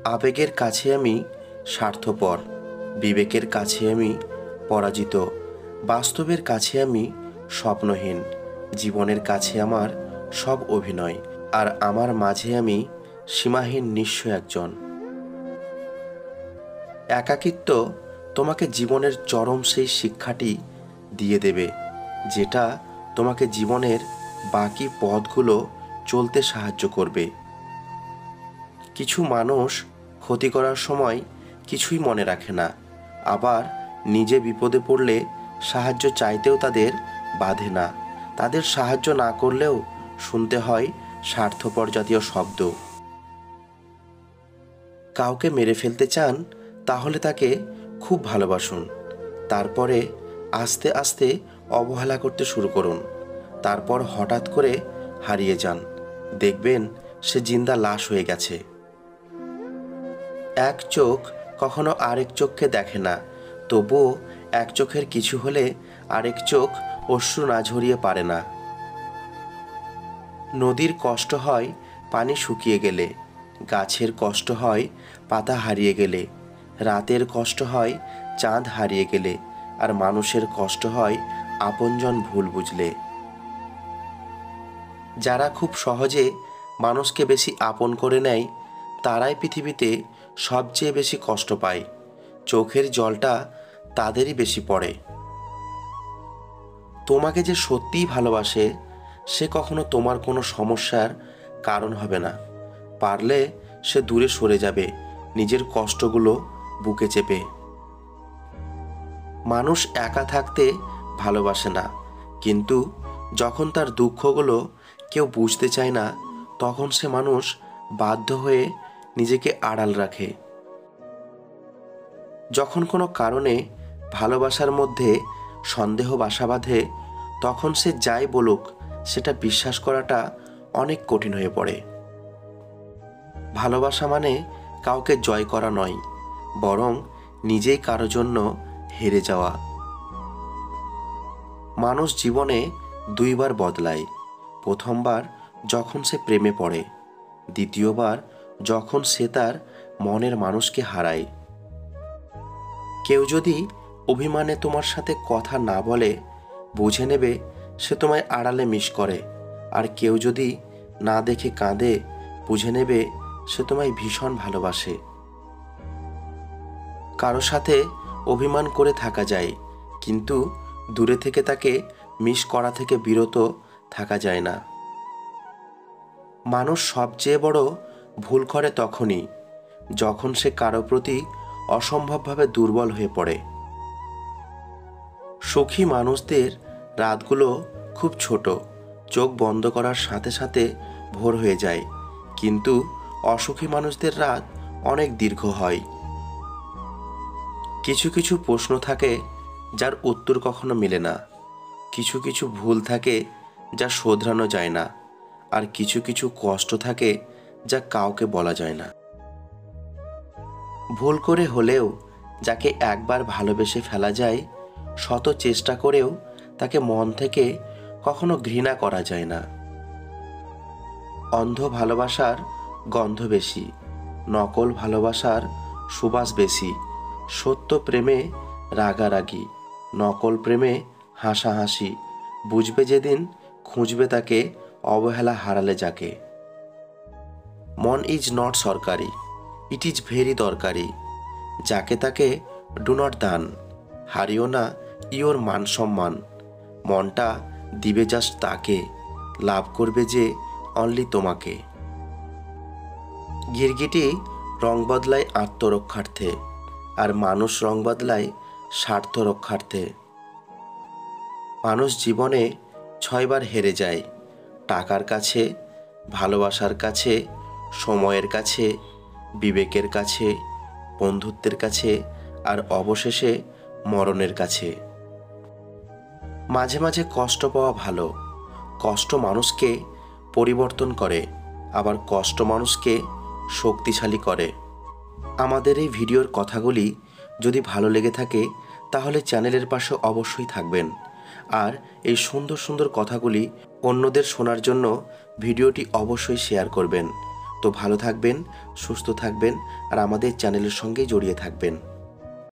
আবেগের কাছে আমি স্বার্থপর, বিবেকের কাছে আমি পরাজিত, বাস্তবের কাছে আমি স্বপ্নহীন, জীবনের কাছে আমার সব অভিনয়, আর আমার মাঝে আমি সীমাহীন নিঃস্ব একজন। একাকিত্ব তোমাকে জীবনের চরম সেই শিক্ষাটি দিয়ে দেবে, যেটা তোমাকে জীবনের বাকি পথগুলো চলতে সাহায্য করবে। কিছু মানুষ ক্ষতি করার সময় কিছুই মনে রাখে না, আবার নিজে বিপদে পড়লে সাহায্য চাইতেও তাদের বাধে না। তাদের সাহায্য না করলেও শুনতে হয় স্বার্থপর জাতীয় শব্দ। কাউকে মেরে ফেলতে চান তাহলে তাকে খুব ভালোবাসুন, তারপরে আস্তে আস্তে অবহেলা করতে শুরু করুন, তারপর হঠাৎ করে হারিয়ে যান, দেখবেন সে জিন্দা লাশ হয়ে গেছে। এক চোখ কখনো আরেক চোখকে দেখে না, তবুও এক চোখের কিছু হলে আরেক চোখ অশ্রু না ঝরিয়ে পারে না। নদীর কষ্ট হয় পানি শুকিয়ে গেলে, গাছের কষ্ট হয় পাতা হারিয়ে গেলে, রাতের কষ্ট হয় চাঁদ হারিয়ে গেলে, আর মানুষের কষ্ট হয় আপনজন ভুল বুঝলে। যারা খুব সহজে মানুষকে বেশি আপন করে নেয় তারাই পৃথিবীতে সবচেয়ে বেশি কষ্ট পায়। চোখের জলটা তাদেরই বেশি পড়ে। তোমাকে যে সত্যিই ভালোবাসে সে কখনো তোমার কোনো সমস্যার কারণ হবে না। পারলে সে দূরে সরে যাবে, নিজের কষ্টগুলো বুকে চেপে। মানুষ একা থাকতে ভালোবাসে না, কিন্তু যখন তার দুঃখগুলো কেউ বুঝতে চায় না তখন সে মানুষ বাধ্য হয়ে নিজেকে আড়াল রাখে। যখন কোনো কারণে ভালোবাসার মধ্যে সন্দেহ বাসা বাঁধে তখন সে যাই বলুক সেটা বিশ্বাস করাটা অনেক কঠিন হয়ে পড়ে। ভালোবাসা মানে কাউকে জয় করা নয়, বরং নিজেই কারো জন্য হেরে যাওয়া। মানুষ জীবনে দুইবার বদলায়, প্রথমবার যখন সে প্রেমে পড়ে, দ্বিতীয়বার যখন সে তার মনের মানুষকে হারায়। কেউ যদি অভিমানে তোমার সাথে কথা না বলে বুঝে নেবে সে তোমায় আড়ালে মিস করে, আর কেউ যদি না দেখে কাঁদে বুঝে নেবে সে তোমায় ভীষণ ভালোবাসে। কারো সাথে অভিমান করে থাকা যায়, কিন্তু দূরে থেকে তাকে মিস করা থেকে বিরত থাকা যায় না। মানুষ সবচেয়ে বড় ভুল করে তখনই যখন সে কারো প্রতি অসম্ভবভাবে দুর্বল হয়ে পড়ে। সুখী মানুষদের রাতগুলো খুব ছোট, চোখ বন্ধ করার সাথে সাথে ভোর হয়ে যায়, কিন্তু অসুখী মানুষদের রাত অনেক দীর্ঘ হয়। কিছু কিছু প্রশ্ন থাকে যার উত্তর কখনো মেলে না, কিছু কিছু ভুল থাকে যা শোধরানো যায় না, আর কিছু কিছু কষ্ট থাকে যা কাউকে বলা যায় না। ভুল করে হলেও যাকে একবার ভালোবেসে ফেলা যায়, শত চেষ্টা করেও তাকে মন থেকে কখনো ঘৃণা করা যায় না। অন্ধ ভালোবাসার গন্ধ বেশি, নকল ভালোবাসার সুবাস বেশি, সত্য প্রেমে রাগারাগি, নকল প্রেমে হাসাহাসি, বুঝবে যেদিন খুঁজবে তাকে অবহেলা হারালে যাকে। মন ইজ নট সরকারি, ইট ইজ ভেরি দরকারি, যাকে তাকে ডু নট দান, হারিও না ইওর মান সম্মান, মনটা দিবে জাস্ট তাকে, লাভ করবে যে অনলি তোমাকে। গিরগিটি রং বদলায় আত্মরক্ষার্থে, আর মানুষ রং বদলায় স্বার্থ রক্ষার্থে। মানুষ জীবনে 6 বার হেরে যায়, টাকার কাছে, ভালোবাসার কাছে, সময়ের কাছে, বিবেকের কাছে, বন্ধুত্বের কাছে, আর অবশেষে মরণের কাছে। মাঝে মাঝে কষ্ট পাওয়া ভালো, কষ্ট মানুষকে পরিবর্তন করে, আবার কষ্ট মানুষকে শক্তিশালী করে। আমাদের এই ভিডিওর কথাগুলি যদি ভালো লেগে থাকে তাহলে চ্যানেলের পাশে অবশ্যই থাকবেন, আর এই সুন্দর সুন্দর কথাগুলি অন্যদের শোনার জন্য ভিডিওটি অবশ্যই শেয়ার করবেন। তো ভালো থাকবেন, সুস্থ থাকবেন আর আমাদের চ্যানেলের সঙ্গে জড়িয়ে থাকবেন।